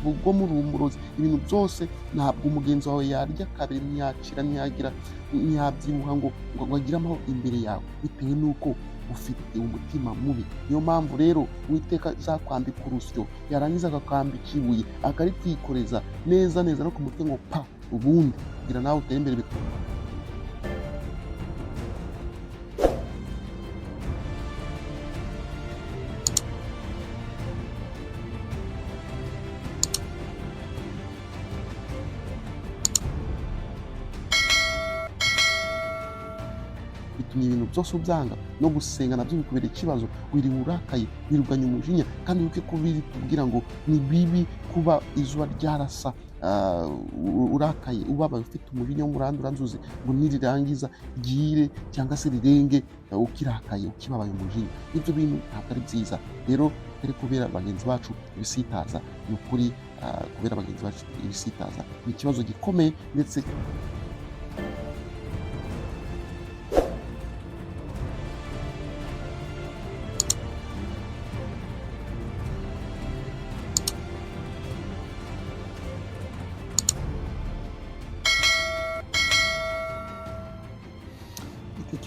bwo murumburozi, ibintu byose ntabwo umugenzi wawe yarya kabiri, ntiyacira, ntiyabyibuha ngo agire amahoro imbere yawe, bitewe n'uko ufite umutima mubi. Niyo mpamvu rero Uwiteka azakwambika urusyo, yarangiza akakwambika ibuye, akaritwikoreza neza neza no ku mutwe ngo pa, ubundi kugira nawe utere imbere. Bitumye ibintu byose ubyanga, no gusenga nabyo bikubera ikibazo, wiriwe urakaye, wiruganye umujinya, kandi wibuke ko bitubwira ngo ni bibi kuba izuba ryarasa urakaye, ubabaye, ufite umujinya w'umurandura nzuzi, ngo nirirangiza ryire cyangwa se rirenge ukirakaye, ukibabaye umujinya. Ibyo bintu ntabwo ari byiza. Rero turi kubera bagenzi bacu ibisitaza, ni ukuri kubera bagenzi bacu ibisitaza ni ikibazo gikomeye. Ndetse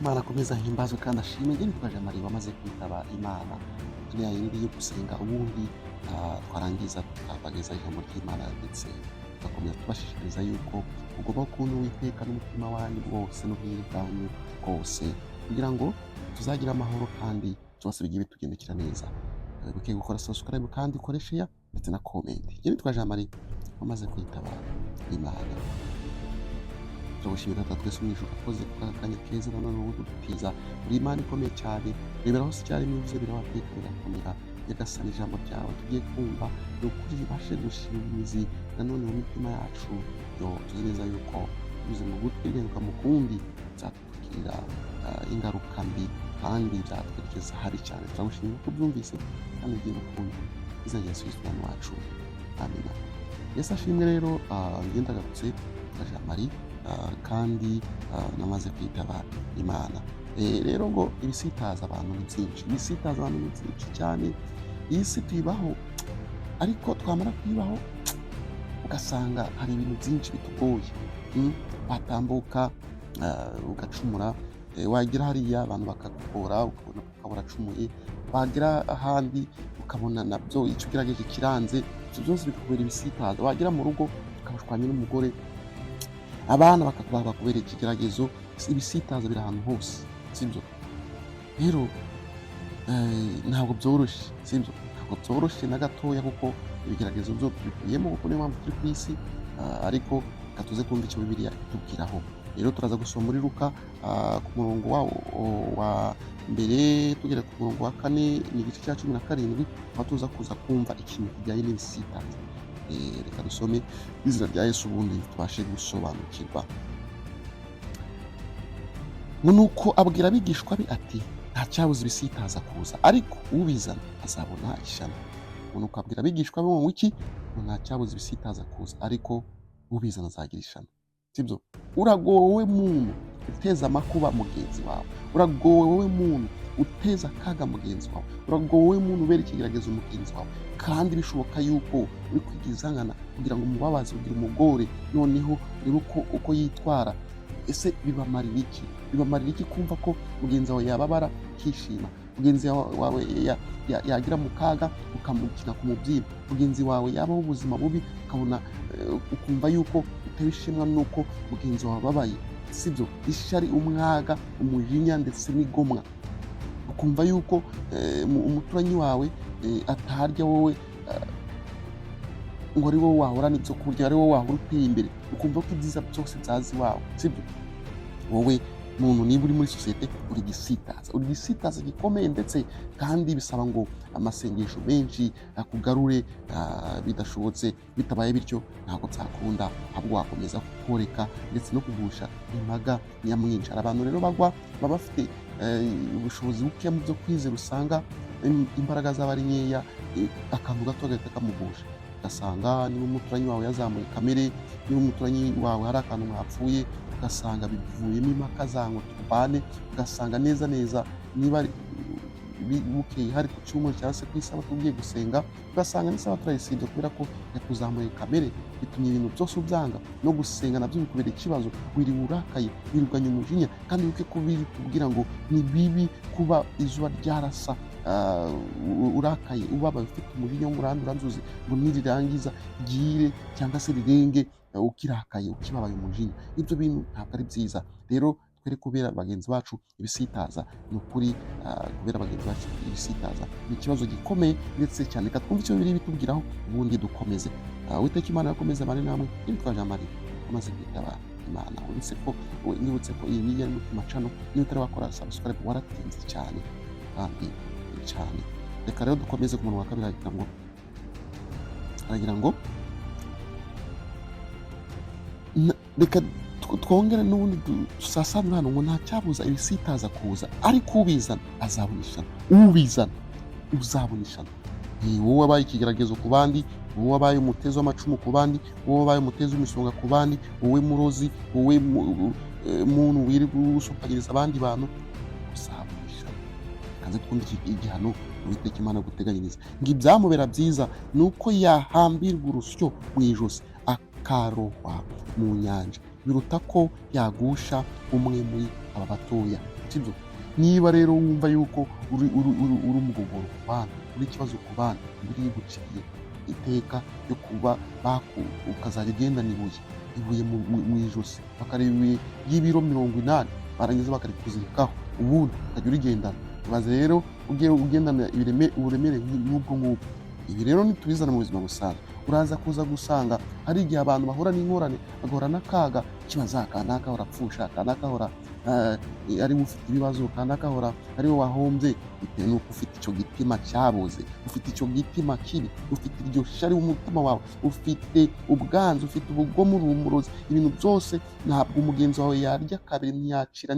Imana akomeza ahimbazwe kandi ashimwe. Njye nitwa Jean Marie wamaze kwitaba Imana. Turiya yindi yo gusenga, ubundi twarangiza tukabageza ijambo ry'Imana, ndetse tugakomeza tubashishikariza yuko ugomba gukunda Uwiteka n'umutima wanyu wose n'ubwenge bwanyu bwose, kugira ngo tuzagire amahoro kandi byose bigiye bitugendekera neza. Wibuke gukora subscribe kandi ukore share ndetse na comment. Njye nitwa Jean Marie wamaze kwitaba Imana. Turagushimira twese mwishuka koze akanya keza nanone ubu dutiza uri Imana ikomeye cyane. Rebera hose cyane imivuze birabateka birakomera, nyagasani ijambo ryawe tugiye kumva ni ukuri ribashe gushima imizi nanone mu mitima yacu. Tuzi neza yuko binyuze mu gutwi irenga mu kundi byatugirira ingaruka mbi kandi byatwerekeza habi cyane. Turagushimira ko byumvise kandi ugiye gukunda izina rya Yesu Kristo wacu, amina. Yesu ashimwe. Rero ngendagarutse Jean Marie kandi namaze kwitaba Imana. Rero ngo ibisitaza abantu ni byinshi, cyane. Iyi si tuyibaho, ariko twamara kuyibaho ugasanga hari ibintu byinshi bitugoye. Watambuka ugacumura, wagira hariya abantu bakakugora, ukabona uracumuye, wagira ahandi ukabona nabyo icyo ugerageje kiranze, ibyo byose bikakubera ibisitaza. Wagira mu rugo ukabashwanya n'umugore, abana bakakubera ikigeragezo. Ibisitaza biri ahantu hose, sibyo? Rero ntabwo byoroshye, sibyo? Ntabwo byoroshye na gatoya, kuko ibigeragezo byo tubikuyemo, kuko niyo mpamvu turi ku isi. Ariko reka tuze kumva icyo Bibiliya itubwiraho. Rero turaza gusoma muri Luka ku murongo wa mbere tugera ku murongo wa 4, ni igice cya 17, aho tuza kuza kumva ikintu kijyanye n'ibisitaza. Reka dusome izina rya Yesu ubundi tubashe gusobanukirwa. Nuko abwira abigishwa be ati, nta cyabuze ibisitaza kuza, ariko ubizana azabona ishyano. Nuko abwira abigishwa be mu iki, nta cyabuze ibisitaza kuza, ariko ubizana azagira ishyano. Sibyo? Uragowe muntu uteza amakuba mugenzi wawe, uragowe muntu uteza akaga mugenzi wawe, uragowe muntu ubera ikigeragezo mugenzi wawe, kandi bishoboka yuko uri kwigiza nkana kugira ngo umubabaze, ugira umugore, noneho urebe uko yitwara. Ese bibamarira iki? Bibamarira iki kumva ko mugenzi wawe yababara ukishima, mugenzi wawe yagira mu kaga ukamukina ku mubyimba, mugenzi wawe yabaho ubuzima bubi ukabona ukumva yuko utewe ishimwa nuko mugenzi wawe ababaye? Sibyo? Ishyari, umwaga, umujinya ndetse n'igomwa, ukumva yuko umuturanyi wawe atarya, wowe ngo ari wowe wahorana ibyo kurya, ari wowe wahora uteye imbere, ukumva ko ibyiza byose byazi iwawe. Sibyo? Wowe muntu niba uri muri sosiyete uri igisitaza gikomeye, ndetse kandi bisaba ngo amasengesho menshi akugarure. Bidashobotse, bitabaye bityo ntabwo byakunda, ahubwo wakomeza koreka ndetse no kugusha imbaga nyamwinshi. Abantu rero baba bafite ubushobozi buke mu byo kwizera, usanga imbaraga zaba ari nkeya, akantu gato gahita kamugusha. Ugasanga niba umuturanyi wawe yazamuye kamere, niba umuturanyi wawe hari akantu mwapfuye, ugasanga bivuyemo impaka zango tubane. Ugasanga neza niba bukeye hari ku cyumweru cyangwa se ku isabato ugiye gusenga, ugasanga n'isabato urayisibye kubera ko yakuzamuye kamere, bitumye ibintu byose ubyanga, no gusenga nabyo bikubera ikibazo, wiriwe urakaye, wiruganye umujinya, kandi wibuke ko biri tubwira ngo ni bibi kuba izuba ryarasa urakaye, ubabaye, ufite umujinya w'umuranduranzuzi, ngo nirirangiza ryire cyangwa se rirenge ukirakaye, ukibabaye umujinya. Ibyo bintu ntabwo ari byiza. Rero twere kubera bagenzi bacu ibisitaza. Ni ukuri kubera bagenzi bacu ibisitaza ni ikibazo gikomeye ndetse cyane. Reka twumve icyo biri bitubwiraho ubundi dukomeze. Uwiteka Imana yakomeze abane namwe, nitwa Jean Marie amaze kwitaba Imana. Nibutse ko iyi ni Mutima Channel, niba utari wakora subscribe waratinze cyane kandi cyane. Reka rero dukomeze ku munwa wa kabiri, aragira ngo reka twongere n'ubundi dusasanure hano ngo nta cyabuza ibisitaza kuza, ariko ubizana azaboneshana, ubizana uzaboneshana. Wowe wabaye ikigeragezo ku bandi, wowe wabaye umutezi w'amacumu ku bandi, wowe wabaye umutezi w'imisonga ku bandi, wowe murozi, wowe muntu wirirwa usupagiriza abandi bantu, uzaboneshana. Kaze twumve igihano Uwiteka Imana guteganyiriza. Ngo ibyamubera byiza ni uko yahambirwa urusyo mu ijosi akarohwa mu nyanja, biruta ko yagusha umwe muri aba batoya. Sibyo? Niba rero wumva yuko uri umugogoro ku bandi, uri ikibazo ku bandi, biri guciye iteka yo kuba ukazajya ugendana ibuye mu ijosi, bakareba ibuye y'ibiro 80 barangiza bakarikuzirikaho, ubundi ukajya urigendana. Maze rero ugiye ugendana uburemere nk'ubwo ngubwo. Ibi rero nitubizana mu buzima busanzwe, uraza kuza gusanga hari igihe abantu bahura n'ingorane, bagahura n'akaga, kibaza kanaka urapfusha, kanaka ahora ari ufite ibibazo, kanaka ahora ari wowe wahombye, bitewe n'uko ufite icyo gitima cyaboze, ufite icyo gitima kibi, ufite iryo shari mu mutima wawe, ufite ubwanzu, ufite ubugome, urumurozi. Ibintu byose ntabwo umugenzi wawe yarya kabiri, ntiyacira,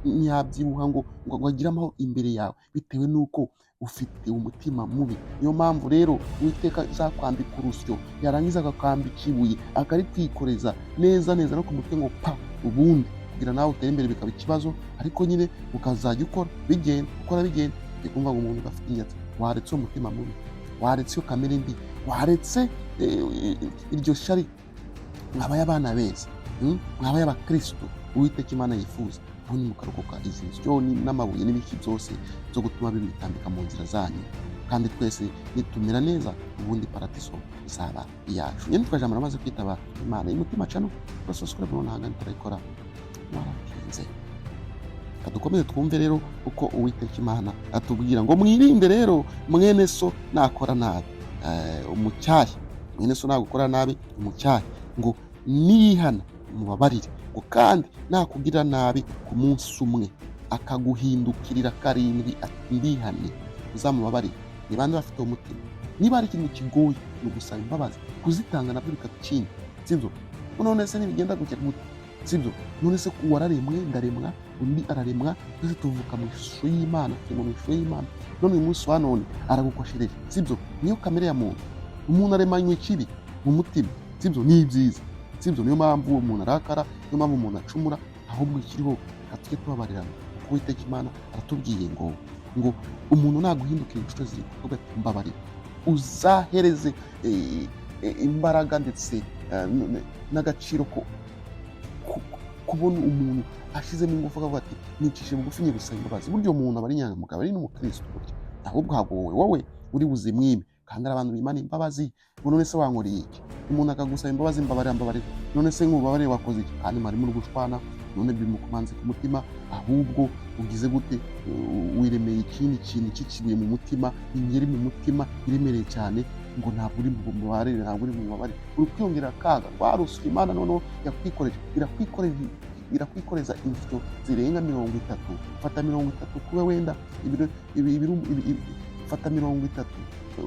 ntiyabyibuha ngo agire amahoro imbere yawe, bitewe n'uko ufite umutima mubi. Niyo mpamvu rero Uwiteka azakwambika urusyo, yarangiza akakwambika ibuye, akaritwikoreza neza no ku mutwe ngo pa, ubundi kugira nawe utere imbere bikaba ikibazo, ariko nyine ukazajya ukora bigenda. Ukumva ngo umuntu afite inyatsi, waretse umutima mubi, waretse iyo kamere mbi, waretse iryo shari. Mwabaye abana beza, mwabaye abakristo Uwiteka Imana yifuza, ubundi mukarokoka izi nsyo n'amabuye n'ibiki byose byo gutuma bitambika mu nzira zanyu. Kandi twese nitumera neza, ubundi paradiso izaba iyacu. Nyine twaje amara amaze kwitaba Imana. Mutima Channel subscribe none hangana turayikora waratinze. Dukomeze twumve rero uko Uwiteka Imana atubwira ngo mwirinde rero mwene so nakora nabi, umucyayi. Mwene so nagukora nabi, umucyayi. Ngo nihana mubabarire, ngo kandi nakugirira nabi ku munsi umwe akaguhindukirira karindwi ndihane, uzamubabarire. Ni bande bafite umutima? Niba ari ikintu kigoye ni ugusaba imbabazi, kuzitanga nabyo bikakindi. Sibyo? None se nibigenda gukira umutima, sibyo? None se wararemwe, ndaremwa, undi araremwa, twese tuvuka mu ishusho y'Imana, mu ishusho y'Imana. None uyu munsi wa none aragukoshereje, sibyo? Niyo kamere ya muntu. Umuntu aremanywe ikibi mu mutima, sibyo? Ni byiza, sibyo? Niyo mpamvu uwo muntu arakara, niyo mpamvu umuntu acumura, ahubwo ikiriho atwe tubabarirana. Uwiteka Imana aratubwiye ngo umuntu naguhindukira inshuro ziri kuvuga ati mbabarira, uzahereze imbaraga ndetse n'agaciro ko kubona umuntu ashizemo ingufu akavuga ati nicishije bugufi ngiye gusaba imbabazi. Buryo umuntu aba ari inyangamugayo, ari n'umukristo burya, ahubwo wowe uri buzimwime kandi abantu bimana imbabazi. None se wankoreye iki? Umuntu akagusaba imbabazi, mbabarira. None se nk'ubabarire wakoze iki? Kandi mwari muri gushwana, none bimukomanze ku mutima, ahubwo ugize gute? Wiremeye ikindi kintu cy'ikibuye mu mutima, ingeri mu mutima iremereye cyane, ngo ntabwo uri mubabarire, ntabwo uri mubabarire. Uri kwiyongera akaga. Waruswa Imana noneho yakwikoreje, irakwikoreza insyo zirenga 30. Fata 30 kube wenda fata 30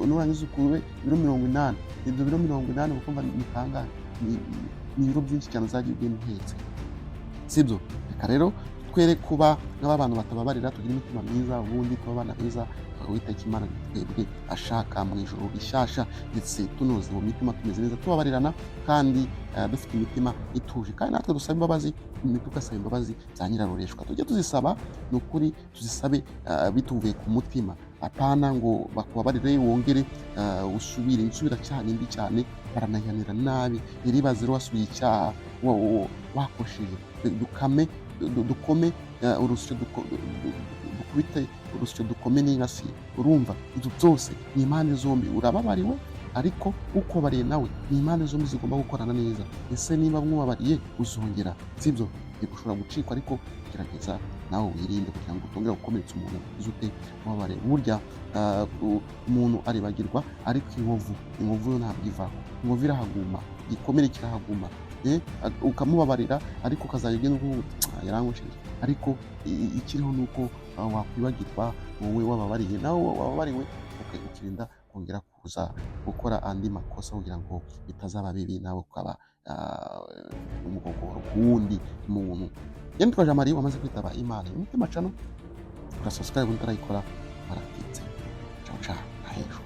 nurangiza ukube ibiro 80. Ibyo biro 80 ukumva ni kangahe? Ni ibiro byinshi cyane uzagiye ugenda uhetse, sibyo? Reka rero twere kuba nk'abantu batababarira, tugira imitima myiza, ubundi tuba abana beza Uwiteka Imana twebwe ashaka mu ijuru rishasha, ndetse tunoze mu mitima, tumeze neza, tubabarirana kandi dufite imitima ituje, kandi natwe dusaba imbabazi, tugasaba imbabazi za nyirarureshwa. Tujye tuzisaba, ni ukuri tuzisabe bituvuye ku mutima, apana ngo bakubabarire wongere usubire insubiracyaha ni mbi cyane, baranahihanira nabi. Iribaze rero wasubiye icyaha wakosheje, dukome urusyo, dukubite urusyo, dukome n'ingasi. Urumva ibyo byose ni impande zombi, urababariwe ariko ukubabariye nawe ni impande zombi zigomba gukorana neza. Ese niba mwubabariye uzongera, sibyo? Ushobora gucikwa, ariko gerageza nawe wirinde kugira ngo utongere gukomeretsa umuntu uzi ute wababariye. Burya umuntu aribagirwa, ariko inkovu yo ntabwo ivaho. Inkovu irahaguma, igikomere kirahaguma, ukamubabarira ariko ukazajya ugenda uvuga yarangosheje, ariko ikiriho ni uko wakwibagirwa wowe wababariye, nawe wababariwe ukirinda kongera kuza gukora andi makosa kugira ngo bitazaba bibi, nawe ukaba umugogoro ku wundi muntu. Yari nitwa Jean Marie wamaze kwitaba Imana. Umutima Channel, ura subscribe utarayikora, baratitse. Ciao ciao, ahejo.